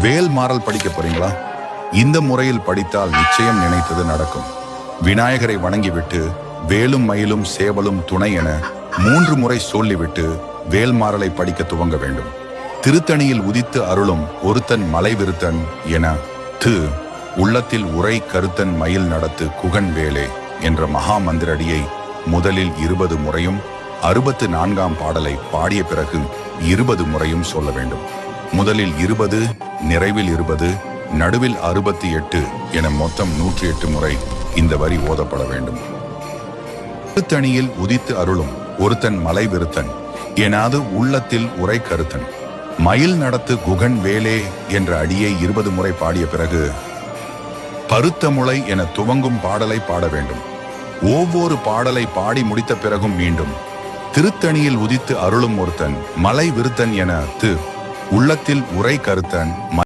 வேல் மாறல் படிக்க போறீங்களா? இந்த முறையில் படித்தால் நிச்சயம் நினைத்தது நடக்கும். விநாயகரை வணங்கிவிட்டு வேலும் மயிலும் சேவலும் துணை என 3 முறை சொல்லிவிட்டு வேல்மாறலை படிக்க துவங்க வேண்டும். திருத்தணியில் உதித்து அருளும் ஒருத்தன் மலை விருத்தன் என உள்ளத்தில் உரை கருத்தன் மயில் நடத்து குகன் வேலே என்ற மகா மந்திரடியை முதலில் 20 முறையும் 64ஆம் பாடலை பாடிய பிறகு 20 முறையும் சொல்ல வேண்டும். முதலில் 20, நிறைவில் 20, நடுவில் 68 என மொத்தம் 108 முறை இந்த வரி ஓதப்பட வேண்டும். திருத்தணியில் உதித்து அருளும் ஒருத்தன் மலை விருத்தன் எனாது உள்ளத்தில் உரை கருத்தன் மயில் நடத்து குகன் வேலே என்ற அடியை 20 முறை பாடிய பிறகு பருத்த முளை என துவங்கும் பாடலை பாட வேண்டும். ஒவ்வொரு பாடலை பாடி முடித்த பிறகும் மீண்டும் திருத்தணியில் உதித்து அருளும் ஒருத்தன் மலை விருத்தன் என உள்ளத்தில் உரை கருத்தன்